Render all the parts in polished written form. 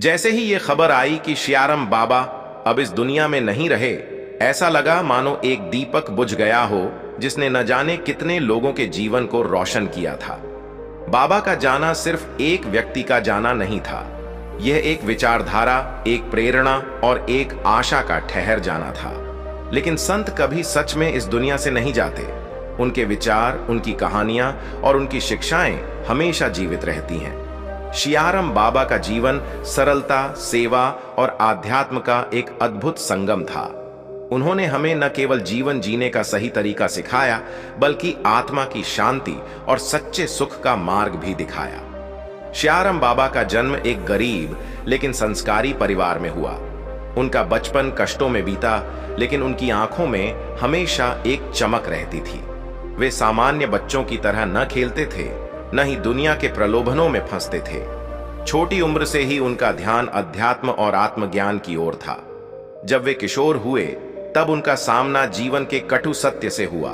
जैसे ही ये खबर आई कि शियारम बाबा अब इस दुनिया में नहीं रहे, ऐसा लगा मानो एक दीपक बुझ गया हो जिसने न जाने कितने लोगों के जीवन को रोशन किया था। बाबा का जाना सिर्फ एक व्यक्ति का जाना नहीं था, यह एक विचारधारा, एक प्रेरणा और एक आशा का ठहर जाना था। लेकिन संत कभी सच में इस दुनिया से नहीं जाते। उनके विचार, उनकी कहानियां और उनकी शिक्षाएं हमेशा जीवित रहती हैं। शियारम बाबा का जीवन सरलता, सेवा और आध्यात्म का एक अद्भुत संगम था। उन्होंने हमें न केवल जीवन जीने का सही तरीका सिखाया, बल्कि आत्मा की शांति और सच्चे सुख का मार्ग भी दिखाया। शियारम बाबा का जन्म एक गरीब लेकिन संस्कारी परिवार में हुआ। उनका बचपन कष्टों में बीता, लेकिन उनकी आंखों में हमेशा एक चमक रहती थी। वे सामान्य बच्चों की तरह न खेलते थे, न ही दुनिया के प्रलोभनों में फंसते थे। छोटी उम्र से ही उनका ध्यान अध्यात्म और आत्मज्ञान की ओर था। जब वे किशोर हुए, तब उनका सामना जीवन के कटु सत्य से हुआ।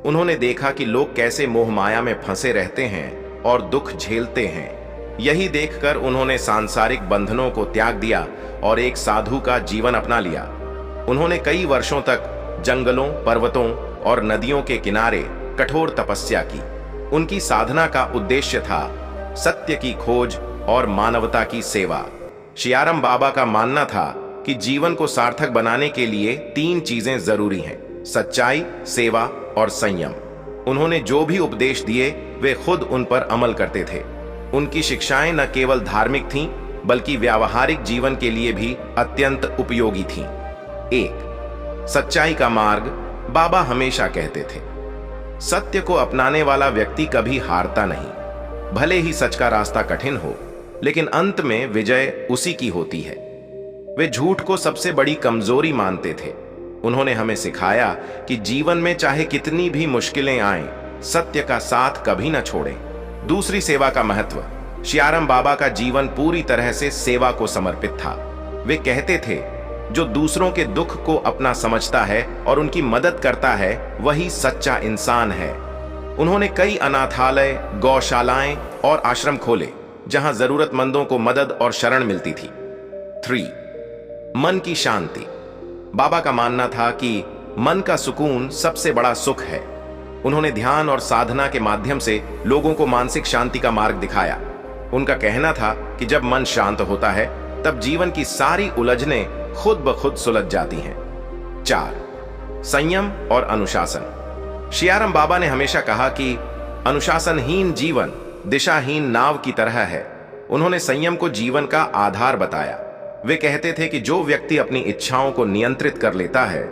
उन्होंने देखा कि लोग कैसे मोह माया में फंसे रहते हैं और दुख झेलते हैं। यही देखकर उन्होंने सांसारिक बंधनों को त्याग दिया और एक साधु का जीवन अपना लिया। उन्होंने कई वर्षों तक जंगलों, पर्वतों और नदियों के किनारे कठोर तपस्या की। उनकी साधना का उद्देश्य था सत्य की खोज और मानवता की सेवा। शियारम बाबा का मानना था कि जीवन को सार्थक बनाने के लिए 3 चीजें जरूरी हैं: सच्चाई, सेवा और संयम। उन्होंने जो भी उपदेश दिए, वे खुद उन पर अमल करते थे। उनकी शिक्षाएं न केवल धार्मिक थीं, बल्कि व्यावहारिक जीवन के लिए भी अत्यंत उपयोगी थीं। 1. सच्चाई का मार्ग। बाबा हमेशा कहते थे, सत्य को अपनाने वाला व्यक्ति कभी हारता नहीं। भले ही सच का रास्ता कठिन हो, लेकिन अंत में विजय उसी की होती है। वे झूठ को सबसे बड़ी कमजोरी मानते थे। उन्होंने हमें सिखाया कि जीवन में चाहे कितनी भी मुश्किलें आएं, सत्य का साथ कभी न छोड़ें। दूसरी, सेवा का महत्व। शियारम बाबा का जीवन पूरी तरह से सेवा को समर्पित था। वे कहते थे, जो दूसरों के दुख को अपना समझता है और उनकी मदद करता है, वही सच्चा इंसान है। उन्होंने कई अनाथालय, गौशालाएं और आश्रम खोले, जहां जरूरतमंदों को मदद और शरण मिलती थी। 3. मन की शांति। बाबा का मानना था कि मन का सुकून सबसे बड़ा सुख है। उन्होंने ध्यान और साधना के माध्यम से लोगों को मानसिक शांति का मार्ग दिखाया। उनका कहना था कि जब मन शांत होता है, तब जीवन की सारी उलझनें खुद ब खुद सुलझ जाती हैं। 4. संयम और अनुशासन। शियारम बाबा ने हमेशा कहा कि अनुशासनहीन जीवन दिशाहीन नाव की तरह है। उन्होंने संयम को जीवन का आधार बताया। वे कहते थे कि जो व्यक्ति अपनी इच्छाओं को नियंत्रित कर लेता है,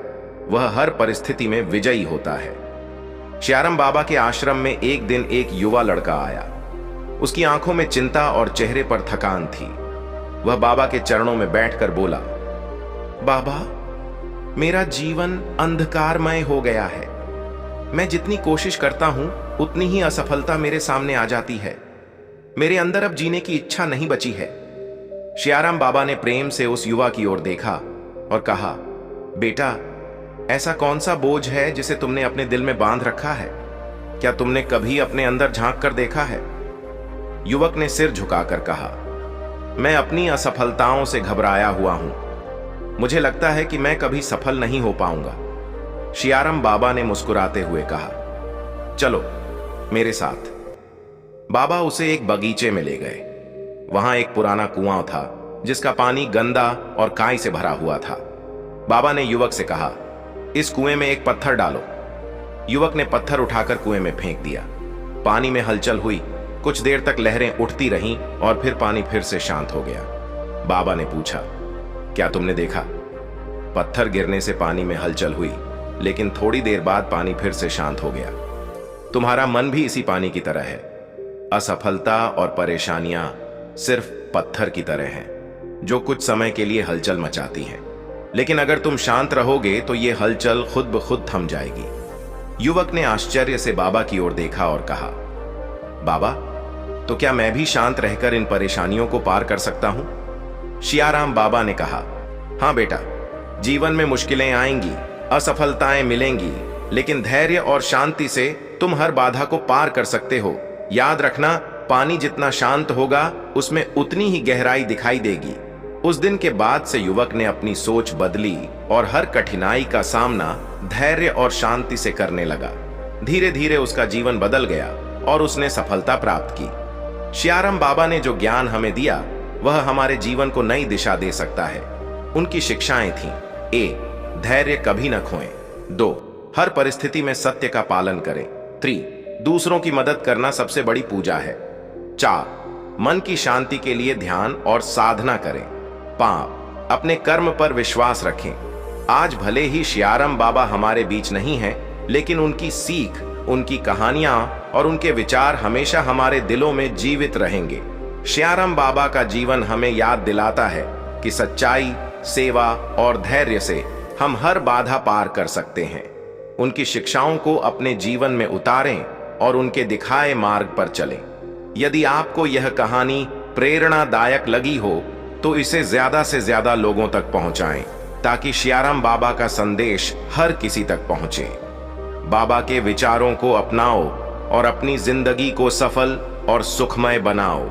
वह हर परिस्थिति में विजयी होता है। शियारम बाबा के आश्रम में एक दिन एक युवा लड़का आया। उसकी आंखों में चिंता और चेहरे पर थकान थी। वह बाबा के चरणों में बैठकर बोला, बाबा, मेरा जीवन अंधकारमय हो गया है। मैं जितनी कोशिश करता हूं, उतनी ही असफलता मेरे सामने आ जाती है। मेरे अंदर अब जीने की इच्छा नहीं बची है। शियाराम बाबा ने प्रेम से उस युवा की ओर देखा और कहा, बेटा, ऐसा कौन सा बोझ है जिसे तुमने अपने दिल में बांध रखा है? क्या तुमने कभी अपने अंदर झांक कर देखा है? युवक ने सिर झुकाकर कहा, मैं अपनी असफलताओं से घबराया हुआ हूं। मुझे लगता है कि मैं कभी सफल नहीं हो पाऊंगा। शियाराम बाबा ने मुस्कुराते हुए कहा, चलो मेरे साथ। बाबा उसे एक बगीचे में ले गए। वहां एक पुराना कुआं था, जिसका पानी गंदा और काई से भरा हुआ था। बाबा ने युवक से कहा, इस कुएं में एक पत्थर डालो। युवक ने पत्थर उठाकर कुएं में फेंक दिया। पानी में हलचल हुई। कुछ देर तक लहरें उठती रहीं और फिर पानी फिर से शांत हो गया। बाबा ने पूछा, क्या तुमने देखा? पत्थर गिरने से पानी में हलचल हुई, लेकिन थोड़ी देर बाद पानी फिर से शांत हो गया। तुम्हारा मन भी इसी पानी की तरह है। असफलता और परेशानियां सिर्फ पत्थर की तरह हैं, जो कुछ समय के लिए हलचल मचाती हैं, लेकिन अगर तुम शांत रहोगे तो ये हलचल खुद ब खुद थम जाएगी। युवक ने आश्चर्य से बाबा की ओर देखा और कहा, बाबा, तो क्या मैं भी शांत रहकर इन परेशानियों को पार कर सकता हूं? शियाराम बाबा ने कहा, हां बेटा, जीवन में मुश्किलें आएंगी, असफलताएं मिलेंगी, लेकिन धैर्य और शांति से तुम हर बाधा को पार कर सकते हो। याद रखना, पानी जितना शांत होगा, उसमें उतनी ही गहराई दिखाई देगी। उस दिन के बाद से युवक ने अपनी सोच बदली और हर कठिनाई का सामना धैर्य और शांति से करने लगा। धीरे धीरे उसका जीवन बदल गया और उसने सफलता प्राप्त की। सियाराम बाबा ने जो ज्ञान हमें दिया वह हमारे जीवन को नई दिशा दे सकता है। उनकी शिक्षाएं थीं: ए, धैर्य कभी न खोएं। 2, हर परिस्थिति में सत्य का पालन करें। 3, दूसरों की मदद करना सबसे बड़ी पूजा है। 4, मन की शांति के लिए ध्यान और साधना करें। 5, अपने कर्म पर विश्वास रखें। आज भले ही सियाराम बाबा हमारे बीच नहीं हैं, लेकिन उनकी सीख, उनकी कहानियां और उनके विचार हमेशा हमारे दिलों में जीवित रहेंगे। सियाराम बाबा का जीवन हमें याद दिलाता है कि सच्चाई, सेवा और धैर्य से हम हर बाधा पार कर सकते हैं। उनकी शिक्षाओं को अपने जीवन में उतारें और उनके दिखाए मार्ग पर चलें। यदि आपको यह कहानी प्रेरणादायक लगी हो तो इसे ज्यादा से ज्यादा लोगों तक पहुंचाएं, ताकि सियाराम बाबा का संदेश हर किसी तक पहुंचे। बाबा के विचारों को अपनाओ और अपनी जिंदगी को सफल और सुखमय बनाओ।